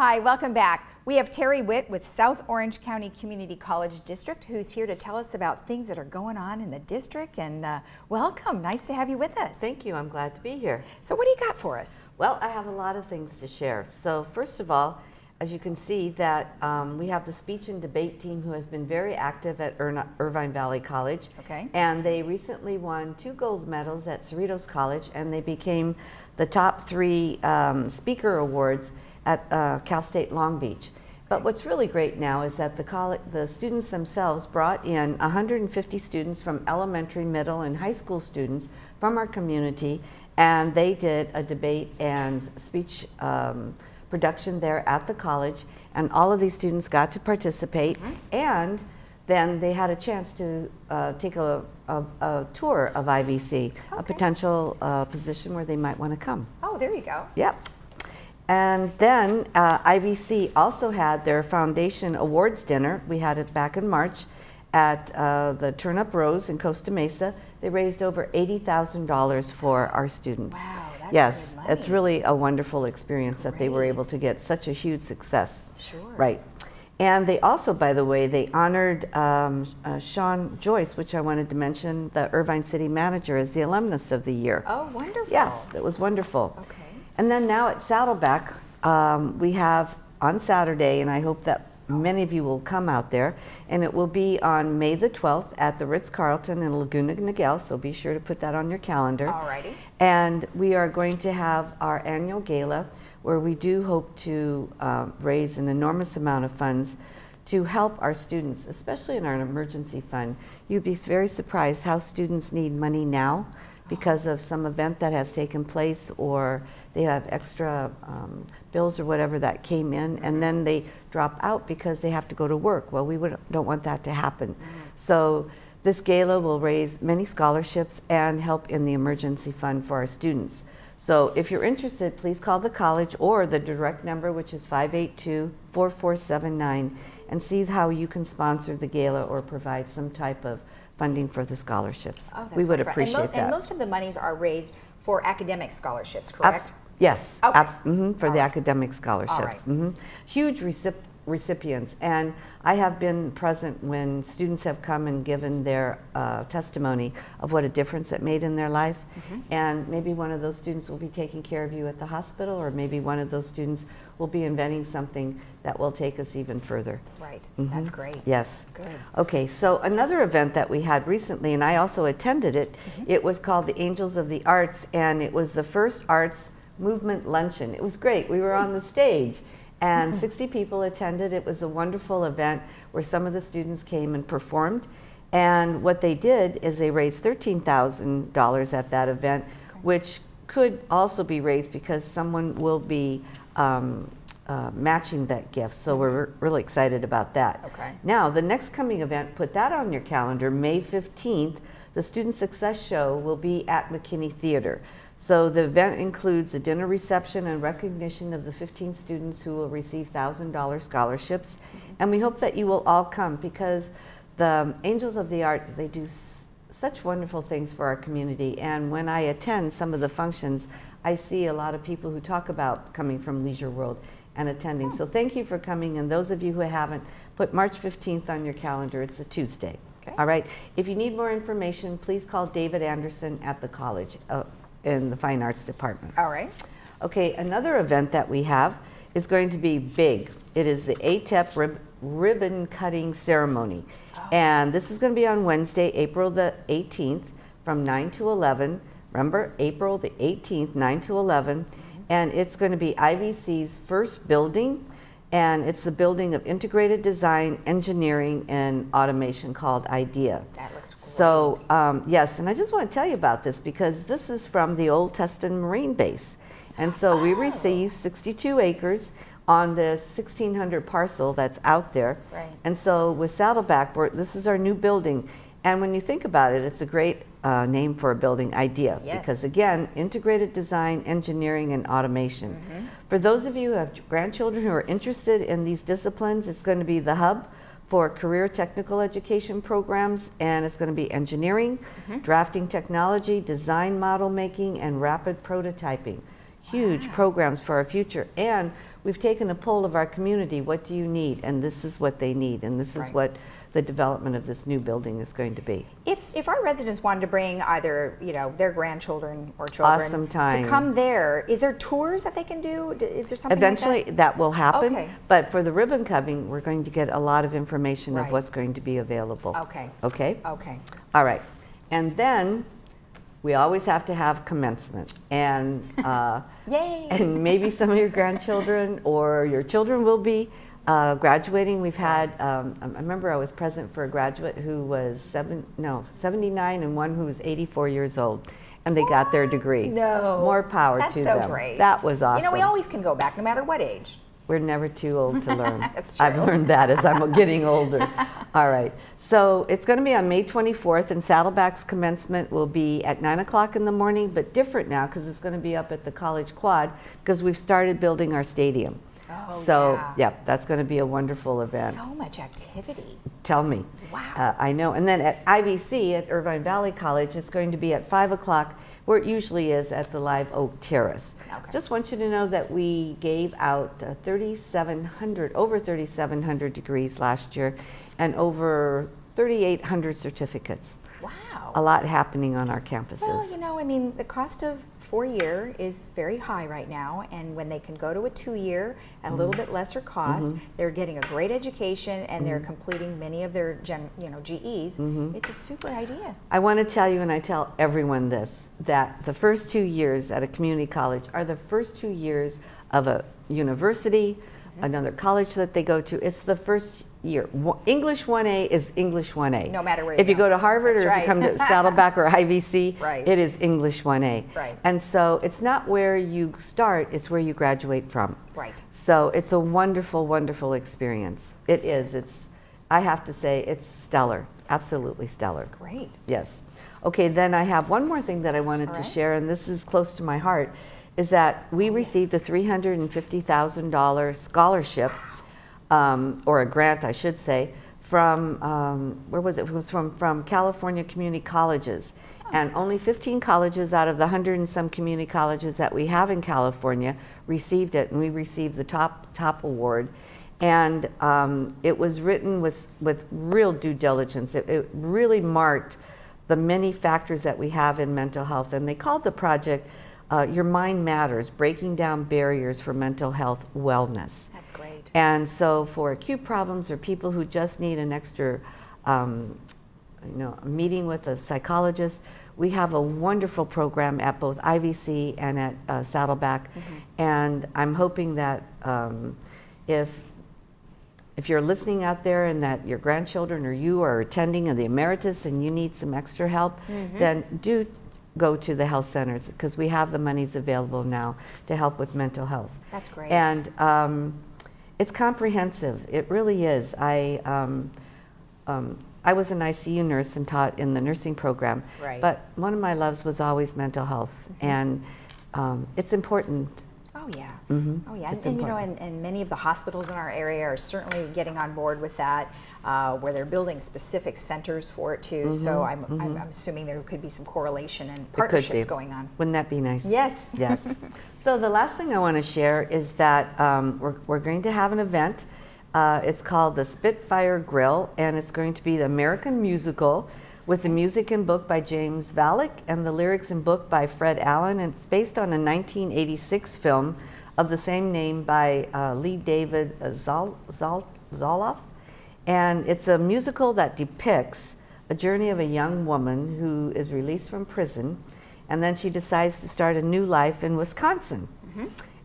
Hi, welcome back. We have Terri Whitt with South Orange County Community College District, who's here to tell us about things that are going on in the district. And welcome, nice to have you with us. Thank you, I'm glad to be here. So what do you got for us? Well, I have a lot of things to share. So first of all, as you can see that we have the speech and debate team who has been very active at Irvine Valley College. Okay. And they recently won 2 gold medals at Cerritos College, and they became the top 3 speaker awards at Cal State Long Beach. But what's really great now is that the students themselves brought in 150 students from elementary, middle, and high school students from our community, and they did a debate and speech production there at the college, and all of these students got to participate, and then they had a chance to take a tour of IVC, a potential position where they might want to come. Oh, there you go. Yep. And then IVC also had their foundation awards dinner. We had it back in March at the Turnip Rose in Costa Mesa. They raised over $80,000 for our students. Wow, that's yes, good money. it's really a wonderful experience that they were able to get such a huge success. Sure. Right. And they also, by the way, they honored Sean Joyce, which I wanted to mention, the Irvine City Manager, as the Alumnus of the Year. Oh, wonderful. Yeah, it was wonderful. Okay. And then now at Saddleback, we have on Saturday, and I hope that many of you will come out there, and it will be on May the 12th at the Ritz-Carlton in Laguna Niguel, so be sure to put that on your calendar. Alrighty. And we are going to have our annual gala, where we do hope to raise an enormous amount of funds to help our students, especially in our emergency fund. You'd be very surprised how students need money now because of some event that has taken place, or they have extra bills or whatever that came in, and then they drop out because they have to go to work. Well, we don't want that to happen. So this gala will raise many scholarships and help in the emergency fund for our students. So if you're interested, please call the college or the direct number, which is 582-4479, and see how you can sponsor the gala or provide some type of funding for the scholarships. Oh, that's we would wonderful. appreciate that. And most of the monies are raised for academic scholarships, correct? Yes, Okay. For the academic scholarships. Right. Huge recipients, and I have been present when students have come and given their testimony of what a difference it made in their life. And maybe one of those students will be taking care of you at the hospital, or maybe one of those students will be inventing something that will take us even further. Right, that's great. Yes. Good. Okay, so another event that we had recently, and I also attended it, it was called the Angels of the Arts, and it was the first arts movement luncheon. It was great. We were on the stage, and 60 people attended. It was a wonderful event where some of the students came and performed, and what they did is they raised $13,000 at that event, which could also be raised because someone will be matching that gift, so we're really excited about that. Okay. Now, the next coming event, put that on your calendar, May 15th, the Student Success Show will be at McKinney Theater. So the event includes a dinner reception and recognition of the 15 students who will receive $1,000 scholarships. And we hope that you will all come, because the Angels of the Arts, they do such wonderful things for our community. And when I attend some of the functions, I see a lot of people who talk about coming from Leisure World and attending. So thank you for coming, and those of you who haven't, put March 15th on your calendar. It's a Tuesday. Okay. All right. If you need more information, please call David Anderson at the college in the Fine Arts Department. All right. Okay, another event that we have is going to be big. It is the ATEP ribbon cutting ceremony. And this is going to be on Wednesday, April the 18th from 9 to 11. Remember, April the 18th, 9 to 11. And it's going to be IVC's first building, and it's the building of integrated design, engineering, and automation called IDEA. That looks great. So yes, and I just want to tell you about this because this is from the old Tustin Marine Base. And so we received 62 acres on this 1,600 parcel that's out there. Right. And so with Saddleback, this is our new building. And when you think about it, it's a great name for a building, IDEA. Yes. Because again, integrated design, engineering, and automation. For those of you who have grandchildren who are interested in these disciplines, it's going to be the hub for career technical education programs, and it's going to be engineering, drafting technology, design model making, and rapid prototyping. huge programs for our future. And we've taken a poll of our community. What do you need? And this is what they need. And this is what the development of this new building is going to be. If our residents wanted to bring either, their grandchildren or children to come there, is there tours that they can do? Is there something Eventually like that? that will happen. Okay. But for the ribbon cutting, we're going to get a lot of information of what's going to be available. Okay. Okay? Okay. All right. And then we always have to have commencement. And yay! And maybe some of your grandchildren or your children will be graduating. We've had, I remember I was present for a graduate who was 79 and one who was 84 years old. And they got their degree. No. More power to them. That's so great. That was awesome. We always can go back no matter what age. We're never too old to learn. That's true. I've learned that as I'm getting older. All right. So it's going to be on May 24th, and Saddleback's commencement will be at 9 o'clock in the morning, but different now because it's going to be up at the College Quad because we've started building our stadium. Oh, so, yeah, that's going to be a wonderful event. So much activity. Tell me. Wow. I know. And then at IVC, at Irvine Valley College, it's going to be at 5 o'clock, where it usually is at the Live Oak Terrace. Okay. Just want you to know that we gave out over 3,700 degrees last year and over 3,800 certificates. Wow. A lot happening on our campuses. Well, the cost of 4-year is very high right now, and when they can go to a 2-year at a little bit lesser cost, they're getting a great education and they're completing many of their GEs. It's a super idea. I want to tell you, and I tell everyone this, that the first 2 years at a community college are the first 2 years of a university, another college that they go to. It's the first year. English 1A is English 1A. No matter where if you go to Harvard or if you come to Saddleback or IVC, it is English 1A. Right. And so it's not where you start, it's where you graduate from. Right. So it's a wonderful, wonderful experience. It is. I have to say, it's stellar. Absolutely stellar. Great. Yes. Okay, then I have one more thing that I wanted to share, and this is close to my heart, is that we received a $350,000 scholarship, or a grant, I should say, from, where was it? It was from California community colleges. And only 15 colleges out of the 100 and some community colleges that we have in California received it, and we received the top award. And it was written with real due diligence. It really marked the many factors that we have in mental health. And they called the project Your Mind Matters, Breaking Down Barriers for Mental Health Wellness. That's great. And so for acute problems or people who just need an extra meeting with a psychologist, we have a wonderful program at both IVC and at Saddleback. And I'm hoping that if you're listening out there and that your grandchildren or you are attending the emeritus and you need some extra help, then do go to the health centers because we have the monies available now to help with mental health. That's great. And it's comprehensive. It really is. I was an ICU nurse and taught in the nursing program, but one of my loves was always mental health, and it's important. Oh yeah. Oh yeah. And many of the hospitals in our area are certainly getting on board with that, where they're building specific centers for it too. So I'm assuming there could be some correlation and partnerships going on. Wouldn't that be nice? Yes. Yes. So the last thing I want to share is that we're going to have an event. It's called the Spitfire Grill, and it's going to be the American musical with the music and book by James Valek and the lyrics and book by Fred Allen. And it's based on a 1986 film of the same name by Lee David Zoloff. And it's a musical that depicts a journey of a young woman who is released from prison, and then she decides to start a new life in Wisconsin,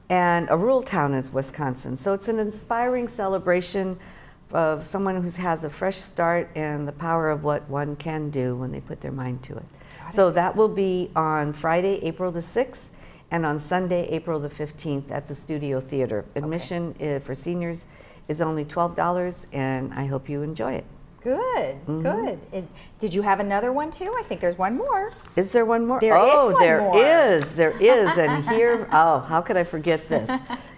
and a rural town is Wisconsin. So it's an inspiring celebration of someone who has a fresh start and the power of what one can do when they put their mind to it. So that will be on Friday, April the 6th, and on Sunday, April the 15th at the Studio Theater. Admission for seniors is only $12, and I hope you enjoy it. Good, good. Did you have another one too? I think there's one more. Is there one more? There is one more. There is, and here, how could I forget this?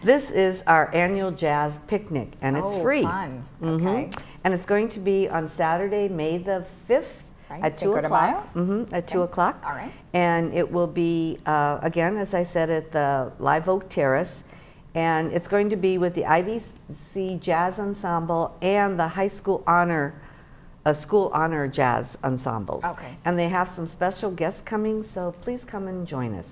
This is our annual jazz picnic, and it's free. Fun. Okay. And it's going to be on Saturday, May the 5th Right? At 2 Cinco de o'clock. Mayo? At 2 o'clock. All right. And it will be, again, as I said, at the Live Oak Terrace. And it's going to be with the IVC Jazz Ensemble and the High School Honor, School Honor Jazz Ensembles. Okay. And they have some special guests coming, so please come and join us.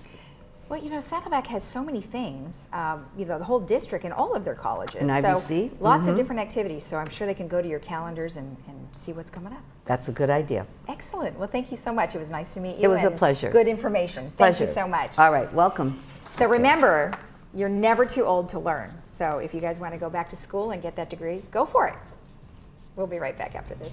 Well, you know, Saddleback has so many things, you know, the whole district and all of their colleges. And so IVC. lots of different activities, so I'm sure they can go to your calendars and see what's coming up. That's a good idea. Excellent. Well, thank you so much. It was nice to meet you. It was a and pleasure. Good information. Pleasure. Thank you so much. All right, welcome. So remember, you're never too old to learn. So if you guys want to go back to school and get that degree, go for it. We'll be right back after this.